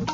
नमस्कार।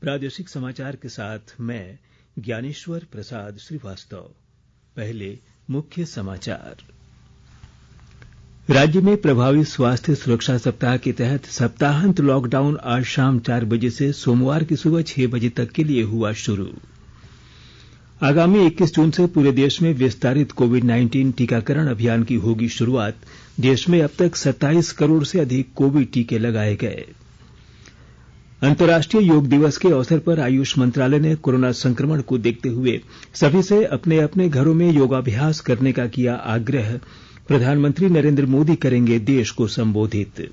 प्रादेशिक समाचार के साथ मैं ज्ञानेश्वर प्रसाद श्रीवास्तव। पहले मुख्य समाचार। राज्य में प्रभावी स्वास्थ्य सुरक्षा सप्ताह के तहत सप्ताहांत लॉकडाउन आज शाम 4 बजे से सोमवार की सुबह 6 बजे तक के लिए हुआ शुरू। आगामी 21 जून से पूरे देश में विस्तारित कोविड-19 टीकाकरण अभियान की होगी शुरुआत। देश में अब तक 27 करोड़ से अधिक कोविड टीके लगाए गए। अंतर्राष्ट्रीय योग दिवस के अवसर पर आयुष मंत्रालय ने कोरोना संक्रमण को देखते हुए सभी से अपने अपने घरों में योगाभ्यास करने का किया आग्रह। प्रधानमंत्री नरेंद्र मोदी करेंगे देश को संबोधित।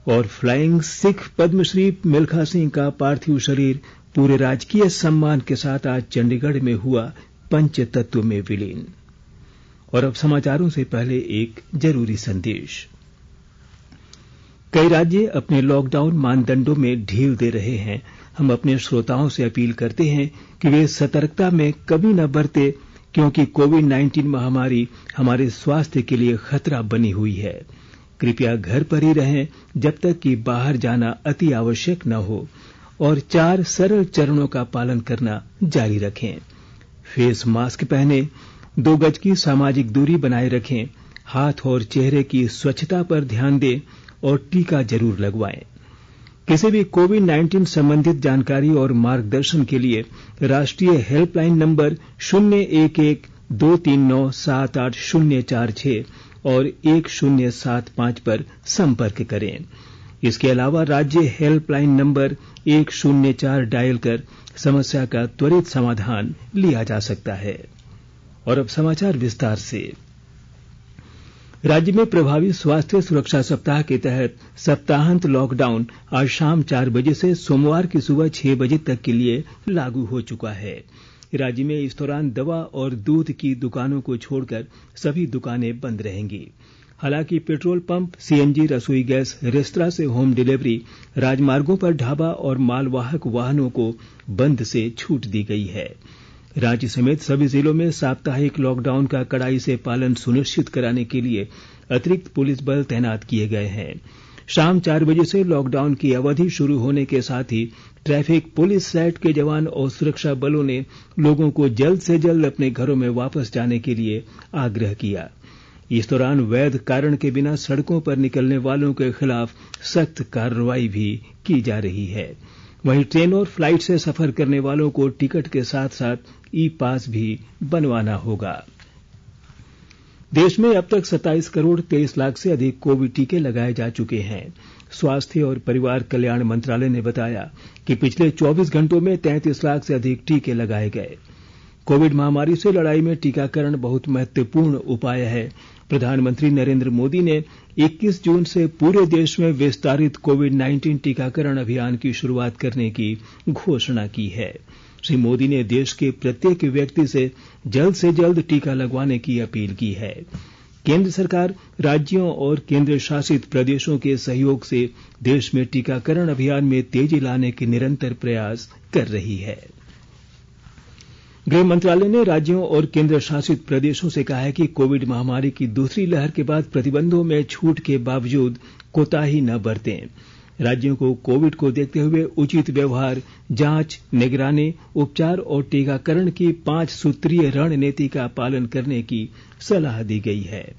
और फ्लाइंग सिख पद्मश्री मिल्खा सिंह का पार्थिव शरीर पूरे राजकीय सम्मान के साथ आज चंडीगढ़ में हुआ पंचतत्व में विलीन। और अब समाचारों से पहले एक जरूरी संदेश। कई राज्य अपने लॉकडाउन मानदंडों में ढील दे रहे हैं। हम अपने श्रोताओं से अपील करते हैं कि वे सतर्कता में कमी न बरते, क्योंकि कोविड-19 महामारी हमारे स्वास्थ्य के लिए खतरा बनी हुई है। कृपया घर पर ही रहें जब तक कि बाहर जाना अति आवश्यक न हो, और 4 सरल चरणों का पालन करना जारी रखें। फेस मास्क पहनें, 2 गज की सामाजिक दूरी बनाए रखें, हाथ और चेहरे की स्वच्छता पर ध्यान दें और टीका जरूर लगवाएं। किसी भी कोविड-19 संबंधित जानकारी और मार्गदर्शन के लिए राष्ट्रीय हेल्पलाइन नंबर 01123978046 और 1075 पर संपर्क करें। इसके अलावा राज्य हेल्पलाइन नंबर 104 डायल कर समस्या का त्वरित समाधान लिया जा सकता है। और अब समाचार विस्तार से। राज्य में प्रभावी स्वास्थ्य सुरक्षा सप्ताह के तहत सप्ताहांत लॉकडाउन आज शाम 4 बजे से सोमवार की सुबह 6 बजे तक के लिए लागू हो चुका है। राज्य में इस दौरान दवा और दूध की दुकानों को छोड़कर सभी दुकानें बंद रहेंगी। हालांकि पेट्रोल पंप, सीएनजी, रसोई गैस, रेस्तरां से होम डिलीवरी, राजमार्गों पर ढाबा और मालवाहक वाहनों को बंद से छूट दी गई है। राज्य समेत सभी जिलों में साप्ताहिक लॉकडाउन का कड़ाई से पालन सुनिश्चित कराने के लिए अतिरिक्त पुलिस बल तैनात किए गए हैं। शाम 4 बजे से लॉकडाउन की अवधि शुरू होने के साथ ही ट्रैफिक पुलिस सैट के जवान और सुरक्षा बलों ने लोगों को जल्द से जल्द अपने घरों में वापस जाने के लिए आग्रह किया। इस दौरान वैध कारण के बिना सड़कों पर निकलने वालों के खिलाफ सख्त कार्रवाई भी की जा रही है। वहीं ट्रेन और फ्लाइट से सफर करने वालों को टिकट के साथ साथ ई पास भी बनवाना होगा। देश में अब तक 27 करोड़ 23 लाख से अधिक कोविड टीके लगाए जा चुके हैं। स्वास्थ्य और परिवार कल्याण मंत्रालय ने बताया कि पिछले 24 घंटों में 33 लाख से अधिक टीके लगाए गए। कोविड महामारी से लड़ाई में टीकाकरण बहुत महत्वपूर्ण उपाय है। प्रधानमंत्री नरेंद्र मोदी ने 21 जून से पूरे देश में विस्तारित कोविड-19 टीकाकरण अभियान की शुरुआत करने की घोषणा की है। श्री मोदी ने देश के प्रत्येक व्यक्ति से जल्द टीका लगवाने की अपील की है। केंद्र सरकार राज्यों और केंद्र शासित प्रदेशों के सहयोग से देश में टीकाकरण अभियान में तेजी लाने के निरंतर प्रयास कर रही है। गृह मंत्रालय ने राज्यों और केंद्र शासित प्रदेशों से कहा है कि कोविड महामारी की दूसरी लहर के बाद प्रतिबंधों में छूट के बावजूद कोताही न बरतें। राज्यों को कोविड को देखते हुए उचित व्यवहार, जांच, निगरानी, उपचार और टीकाकरण की 5 सूत्रीय रणनीति का पालन करने की सलाह दी गई है।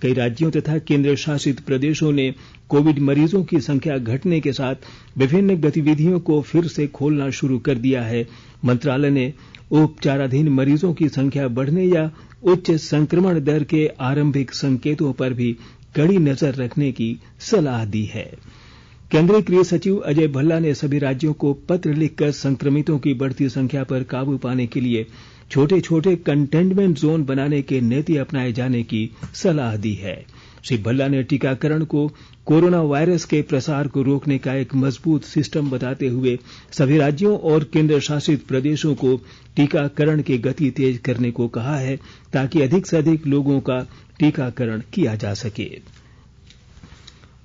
कई राज्यों तथा केंद्र शासित प्रदेशों ने कोविड मरीजों की संख्या घटने के साथ विभिन्न गतिविधियों को फिर से खोलना शुरू कर दिया है। मंत्रालय ने उपचाराधीन मरीजों की संख्या बढ़ने या उच्च संक्रमण दर के आरंभिक संकेतों पर भी कड़ी नजर रखने की सलाह दी है। केंद्रीय गृह सचिव अजय भल्ला ने सभी राज्यों को पत्र लिखकर संक्रमितों की बढ़ती संख्या पर काबू पाने के लिए छोटे छोटे कंटेनमेंट जोन बनाने की नीति अपनाए जाने की सलाह दी है। श्री भल्ला ने टीकाकरण को कोरोना वायरस के प्रसार को रोकने का एक मजबूत सिस्टम बताते हुए सभी राज्यों और केंद्र शासित प्रदेशों को टीकाकरण की गति तेज करने को कहा है, ताकि अधिक से अधिक लोगों का टीकाकरण किया जा सके।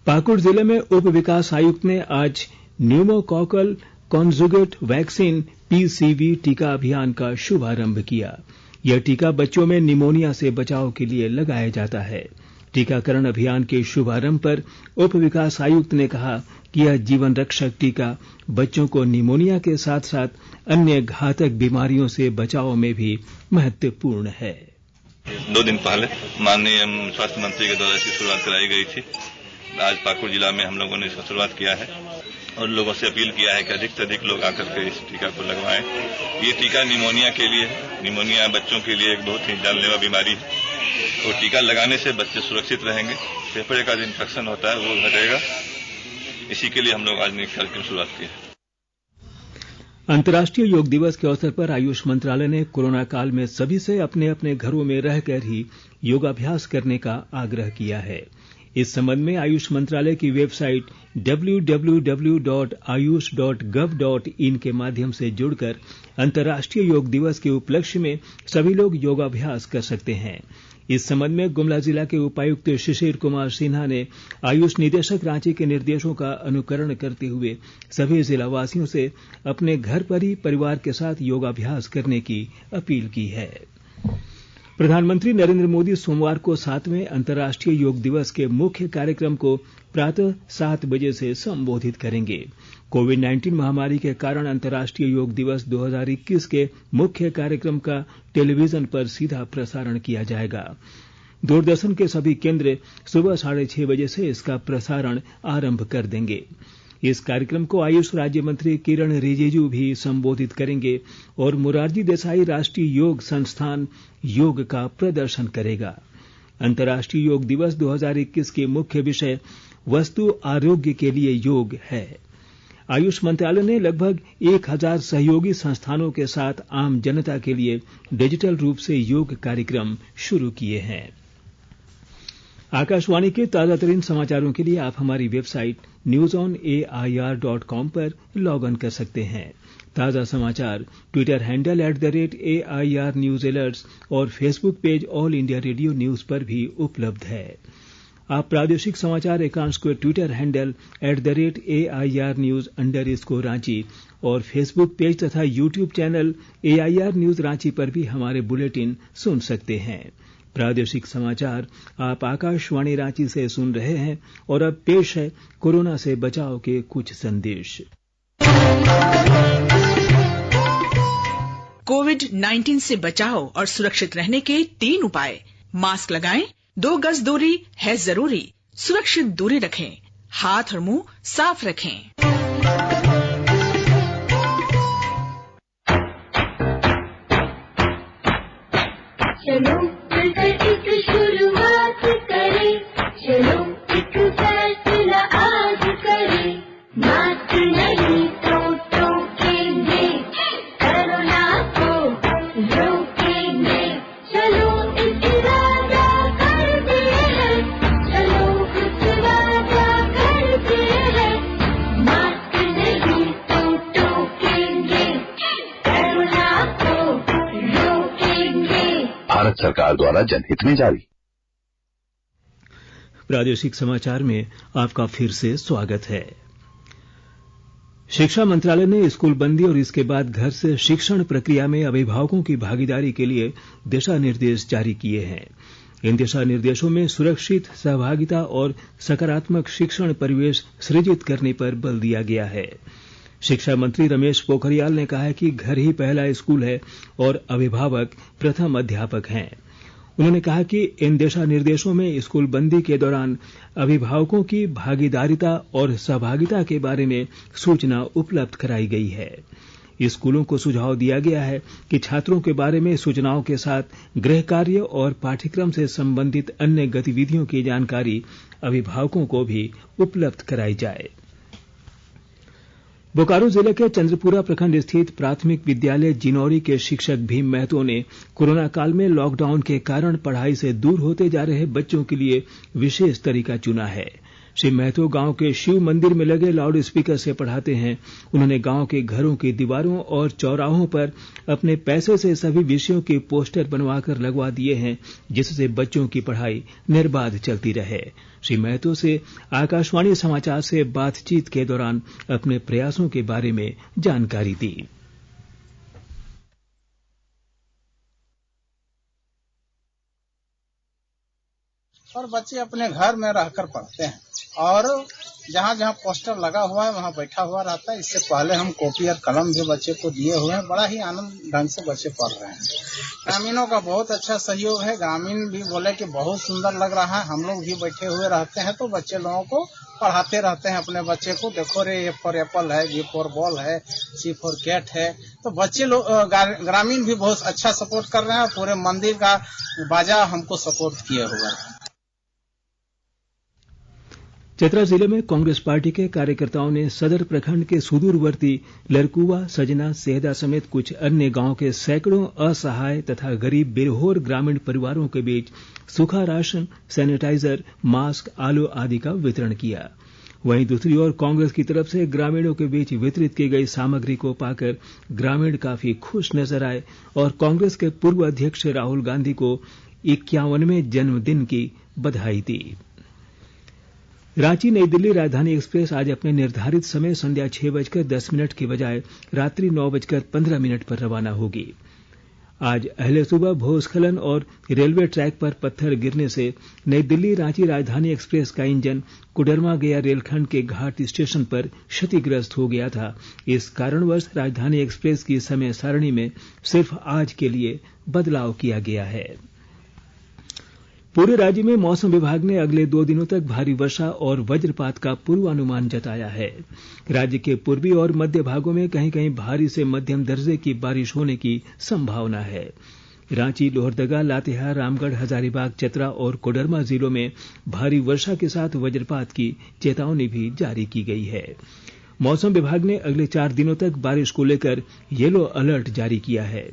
पाकुड़ जिले में उप विकास आयुक्त ने आज न्यूमोकॉकल कॉन्जुगेट वैक्सीन PCV टीका अभियान का शुभारंभ किया। यह टीका बच्चों में निमोनिया से बचाव के लिए लगाया जाता है। टीकाकरण अभियान के शुभारंभ पर उप विकास आयुक्त ने कहा कि यह जीवन रक्षक टीका बच्चों को निमोनिया के साथ साथ अन्य घातक बीमारियों से बचाव में भी महत्वपूर्ण है। 2 दिन पहले माननीय स्वास्थ्य मंत्री के द्वारा इसकी शुरुआत कराई गई थी। आज पाकुड़ जिला में हम लोगों ने इसका शुरुआत किया है और लोगों से अपील किया है कि अधिक से अधिक लोग आकर के इस टीका को लगवाएं। ये टीका निमोनिया के लिए है। निमोनिया बच्चों के लिए एक बहुत ही जानलेवा बीमारी है और टीका लगाने से बच्चे सुरक्षित रहेंगे। फेफड़े का जो इन्फेक्शन होता है वो घटेगा। इसी के लिए हम लोग आज कार्यक्रम की शुरुआत की है। अंतर्राष्ट्रीय योग दिवस के अवसर पर आयुष मंत्रालय ने कोरोना काल में सभी से अपने अपने घरों में रहकर ही योगाभ्यास करने का आग्रह किया है। इस संबंध में आयुष मंत्रालय की वेबसाइट www.ayush.gov.in के माध्यम से जुड़कर अंतर्राष्ट्रीय योग दिवस के उपलक्ष्य में सभी लोग योगाभ्यास कर सकते हैं। इस संबंध में गुमला जिला के उपायुक्त शिशिर कुमार सिन्हा ने आयुष निदेशक रांची के निर्देशों का अनुकरण करते हुए सभी जिलावासियों से अपने घर पर ही परिवार के साथ योगाभ्यास करने की अपील की है। प्रधानमंत्री नरेंद्र मोदी सोमवार को 7वें अंतर्राष्ट्रीय योग दिवस के मुख्य कार्यक्रम को प्रातः 7 बजे से संबोधित करेंगे। कोविड-19 महामारी के कारण अंतर्राष्ट्रीय योग दिवस 2021 के मुख्य कार्यक्रम का टेलीविजन पर सीधा प्रसारण किया जाएगा। दूरदर्शन के सभी केंद्र सुबह 6:30 बजे से इसका प्रसारण आरंभ कर देंगे। इस कार्यक्रम को आयुष राज्य मंत्री किरण रिजिजू भी संबोधित करेंगे और मोरारजी देसाई राष्ट्रीय योग संस्थान योग का प्रदर्शन करेगा। अंतर्राष्ट्रीय योग दिवस 2021 के मुख्य विषय वस्तु आरोग्य के लिए योग है। आयुष मंत्रालय ने लगभग 1000 सहयोगी संस्थानों के साथ आम जनता के लिए डिजिटल रूप से योग कार्यक्रम शुरू किए हैं। आकाशवाणी के ताजातरीन समाचारों के लिए आप हमारी वेबसाइट newsonair.com पर लॉग इन कर सकते हैं। ताजा समाचार Twitter handle @AIR News Alerts और Facebook page all India radio news पर भी उपलब्ध है। आप प्रादेशिक समाचार एकांश को ट्विटर हैंडल @AIR News_Ranchi और फेसबुक पेज तथा YouTube channel AIR News Ranchi पर भी हमारे बुलेटिन सुन सकते हैं। प्रादेशिक समाचार आप आकाशवाणी रांची से सुन रहे हैं और अब पेश है कोरोना से बचाव के कुछ संदेश। कोविड-19 से बचाव और सुरक्षित रहने के 3 उपाय। मास्क लगाएं, 2 गज दूरी है जरूरी, सुरक्षित दूरी रखें, हाथ और मुंह साफ रखें। चलो एक शुरुआत करें, चलो एक फैसला आज करें, मास्क नहीं तो टोकेंगे, कोरोना को रोकेंगे। चलो एक वादा करते हैं, चलो कुछ वादा करते हैं, मास्क नहीं तो टोकेंगे, कोरोना को रोकेंगे। भारत सरकार द्वारा जनहित में जारी। प्रादेशिक समाचार में आपका फिर से स्वागत है। शिक्षा मंत्रालय ने स्कूल बंदी और इसके बाद घर से शिक्षण प्रक्रिया में अभिभावकों की भागीदारी के लिए दिशा निर्देश जारी किए हैं। इन दिशा निर्देशों में सुरक्षित सहभागिता और सकारात्मक शिक्षण परिवेश सृजित करने पर बल दिया गया है। शिक्षा मंत्री रमेश पोखरियाल ने कहा है कि घर ही पहला स्कूल है और अभिभावक प्रथम अध्यापक हैं। उन्होंने कहा कि इन दिशा निर्देशों में स्कूल बंदी के दौरान अभिभावकों की भागीदारिता और सहभागिता के बारे में सूचना उपलब्ध कराई गई है। स्कूलों को सुझाव दिया गया है कि छात्रों के बारे में सूचनाओं के साथ गृह कार्य और पाठ्यक्रम से संबंधित अन्य गतिविधियों की जानकारी अभिभावकों को भी उपलब्ध कराई जाए। बोकारो जिले के चंद्रपुरा प्रखंड स्थित प्राथमिक विद्यालय जिनौरी के शिक्षक भीम महतो ने कोरोना काल में लॉकडाउन के कारण पढ़ाई से दूर होते जा रहे बच्चों के लिए विशेष तरीका चुना है। श्री महतो गांव के शिव मंदिर में लगे लाउड स्पीकर से पढ़ाते हैं। उन्होंने गांव के घरों की दीवारों और चौराहों पर अपने पैसे से सभी विषयों के पोस्टर बनवाकर लगवा दिए हैं, जिससे बच्चों की पढ़ाई निर्बाध चलती रहे। श्री महतो से आकाशवाणी समाचार से बातचीत के दौरान अपने प्रयासों के बारे में जानकारी दी। और बच्चे अपने घर में रहकर पढ़ते हैं और जहाँ जहाँ पोस्टर लगा हुआ है वहाँ बैठा हुआ रहता है। इससे पहले हम कॉपी और कलम भी बच्चे को दिए हुए हैं। बड़ा ही आनंद ढंग से बच्चे पढ़ रहे हैं। ग्रामीणों का बहुत अच्छा सहयोग है। ग्रामीण भी बोले कि बहुत सुंदर लग रहा है। हम लोग भी बैठे हुए रहते हैं तो बच्चे लोगों को पढ़ाते रहते हैं अपने बच्चे को। देखो रे, ए फॉर एप्पल है, बी फॉर बॉल है, सी फॉर कैट है। तो बच्चे लोग ग्रामीण भी बहुत अच्छा सपोर्ट कर रहे हैं। पूरे मंदिर का बाजा हमको सपोर्ट किए हुए है। चतरा जिले में कांग्रेस पार्टी के कार्यकर्ताओं ने सदर प्रखंड के सुदूरवर्ती लरकुवा, सजना, सेहदा समेत कुछ अन्य गांव के सैकड़ों असहाय तथा गरीब बिरहोर ग्रामीण परिवारों के बीच सूखा राशन, सैनिटाइजर, मास्क, आलू आदि का वितरण किया। वहीं दूसरी ओर कांग्रेस की तरफ से ग्रामीणों के बीच वितरित की गई सामग्री को पाकर ग्रामीण काफी खुश नजर आए और कांग्रेस के पूर्व अध्यक्ष राहुल गांधी को 51वें जन्मदिन की बधाई दी। रांची नई दिल्ली राजधानी एक्सप्रेस आज अपने निर्धारित समय संध्या 6:10 की बजाय रात्रि 9:15 पर रवाना होगी। आज अहले सुबह भूस्खलन और रेलवे ट्रैक पर पत्थर गिरने से नई दिल्ली रांची राजधानी एक्सप्रेस का इंजन कोडरमा गया रेलखंड के घाट स्टेशन पर क्षतिग्रस्त हो गया था। इस कारणवश राजधानी एक्सप्रेस की समय सारणी में सिर्फ आज के लिए बदलाव किया गया है। पूरे राज्य में मौसम विभाग ने अगले 2 दिनों तक भारी वर्षा और वज्रपात का पूर्वानुमान जताया है। राज्य के पूर्वी और मध्य भागों में कहीं कहीं भारी से मध्यम दर्जे की बारिश होने की संभावना है। रांची, लोहरदगा, लातेहार, रामगढ़, हजारीबाग, चतरा और कोडरमा जिलों में भारी वर्षा के साथ वज्रपात की चेतावनी भी जारी की गई है। मौसम विभाग ने अगले 4 दिनों तक बारिश को लेकर येलो अलर्ट जारी किया है।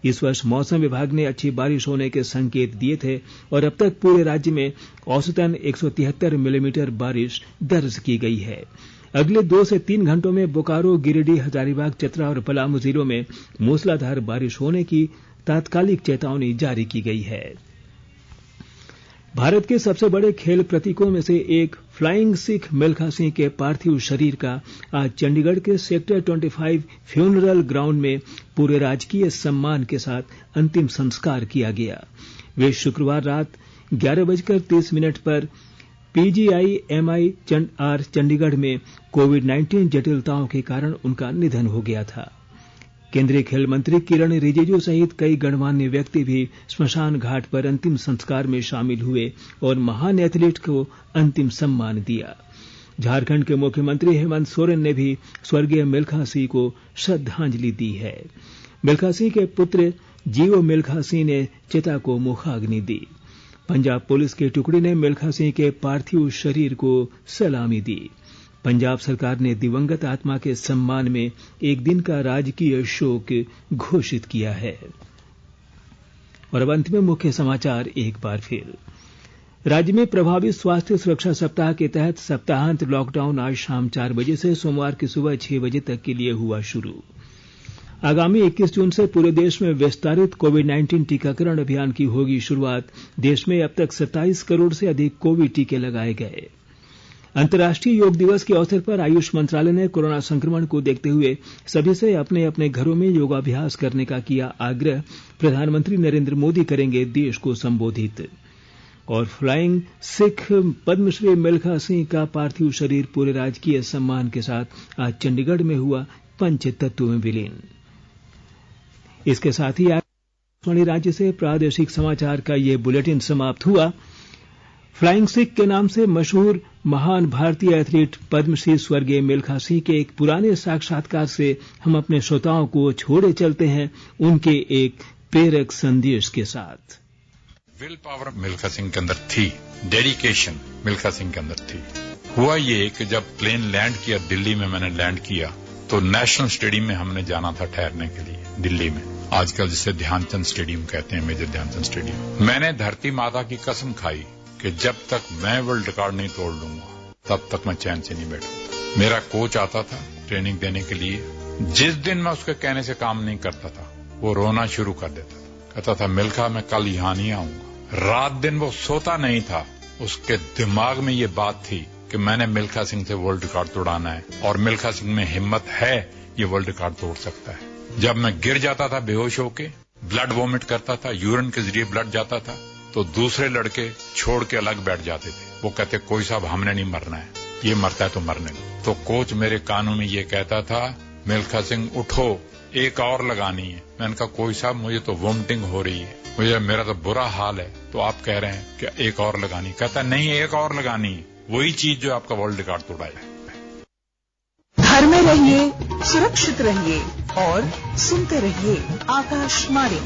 इस वर्ष मौसम विभाग ने अच्छी बारिश होने के संकेत दिए थे और अब तक पूरे राज्य में औसतन 173 मिलीमीटर बारिश दर्ज की गई है। अगले 2 से 3 घंटों में बोकारो, गिरिडीह, हजारीबाग, चतरा और पलामू जिलों में मूसलाधार बारिश होने की तात्कालिक चेतावनी जारी की गई है। भारत के सबसे बड़े खेल प्रतीकों में से एक फ्लाइंग सिख मिल्खा सिंह के पार्थिव शरीर का आज चंडीगढ़ के सेक्टर 25 फ्यूनरल ग्राउंड में पूरे राजकीय सम्मान के साथ अंतिम संस्कार किया गया। वे शुक्रवार रात 11:30 पर PGIMI चंडीगढ़ में कोविड-19 जटिलताओं के कारण उनका निधन हो गया था। केंद्रीय खेल मंत्री किरण रिजिजू सहित कई गणमान्य व्यक्ति भी श्मशान घाट पर अंतिम संस्कार में शामिल हुए और महान एथलीट को अंतिम सम्मान दिया। झारखंड के मुख्यमंत्री हेमंत सोरेन ने भी स्वर्गीय मिल्खा सिंह को श्रद्धांजलि दी है। मिल्खा सिंह के पुत्र जीओ मिल्खा सिंह ने चिता को मुखाग्नि दी। पंजाब पुलिस की टुकड़ी ने मिल्खा सिंह के पार्थिव शरीर को सलामी दी। पंजाब सरकार ने दिवंगत आत्मा के सम्मान में एक दिन का राजकीय शोक घोषित किया है। और अब अंत में मुख्य समाचार एक बार फिर। राज्य में प्रभावी स्वास्थ्य सुरक्षा सप्ताह के तहत सप्ताहांत लॉकडाउन आज शाम 4 बजे से सोमवार की सुबह 6 बजे तक के लिए हुआ शुरू। आगामी 21 जून से पूरे देश में विस्तारित कोविड-19 टीकाकरण अभियान की होगी शुरुआत। देश में अब तक 27 करोड़ से अधिक कोविड टीके लगाए गए। अंतर्राष्ट्रीय योग दिवस के अवसर पर आयुष मंत्रालय ने कोरोना संक्रमण को देखते हुए सभी से अपने अपने घरों में योगाभ्यास करने का किया आग्रह। प्रधानमंत्री नरेंद्र मोदी करेंगे देश को संबोधित। और फ्लाइंग सिख पद्मश्री मिल्खा सिंह का पार्थिव शरीर पूरे राजकीय सम्मान के साथ आज चंडीगढ़ में हुआ पंच तत्व में विलीन। इसके साथ ही आकाशवाणी रांची से प्रादेशिक समाचार का ये बुलेटिन समाप्त हुआ। फ्लाइंग सिख के नाम से मशहूर महान भारतीय एथलीट पद्मश्री स्वर्गीय मिल्खा सिंह के एक पुराने साक्षात्कार से हम अपने श्रोताओं को छोड़े चलते हैं उनके एक प्रेरक संदेश के साथ। विल पावर मिल्खा सिंह के अंदर थी, डेडिकेशन मिल्खा सिंह के अंदर थी। हुआ ये कि जब प्लेन लैंड किया दिल्ली में, मैंने लैंड किया तो नेशनल स्टेडियम में हमने जाना था ठहरने के लिए दिल्ली में, आजकल जिसे ध्यानचंद स्टेडियम कहते हैं, मेजर ध्यानचंद स्टेडियम। मैंने धरती माता की कसम खाई कि जब तक मैं वर्ल्ड रिकॉर्ड नहीं तोड़ लूंगा तब तक मैं चैन से नहीं बैठूंगा। मेरा कोच आता था ट्रेनिंग देने के लिए, जिस दिन मैं उसके कहने से काम नहीं करता था वो रोना शुरू कर देता था। कहता था मिल्खा मैं कल यहां नहीं आऊंगा। रात दिन वो सोता नहीं था, उसके दिमाग में ये बात थी कि मैंने मिल्खा सिंह से वर्ल्ड रिकॉर्ड तोड़ाना है और मिल्खा सिंह में हिम्मत है, ये वर्ल्ड रिकॉर्ड तोड़ सकता है। जब मैं गिर जाता था बेहोश होके, ब्लड वॉमिट करता था, यूरिन के जरिए ब्लड जाता था, तो दूसरे लड़के छोड़ के अलग बैठ जाते थे। वो कहते कोई साहब हमने नहीं मरना है, ये मरता है तो मरने दो। तो कोच मेरे कानों में ये कहता था मिल्खा सिंह उठो, एक और लगानी है। मैंने कहा कोई साहब मुझे तो वॉमिटिंग हो रही है, मुझे मेरा तो बुरा हाल है, तो आप कह रहे हैं कि एक और लगानी। कहता नहीं एक और लगानी है, वही चीज जो आपका वर्ल्ड रिकॉर्ड तोड़ाया है। घर में रहिए, सुरक्षित रहिए और सुनते रहिए आकाशवाणी।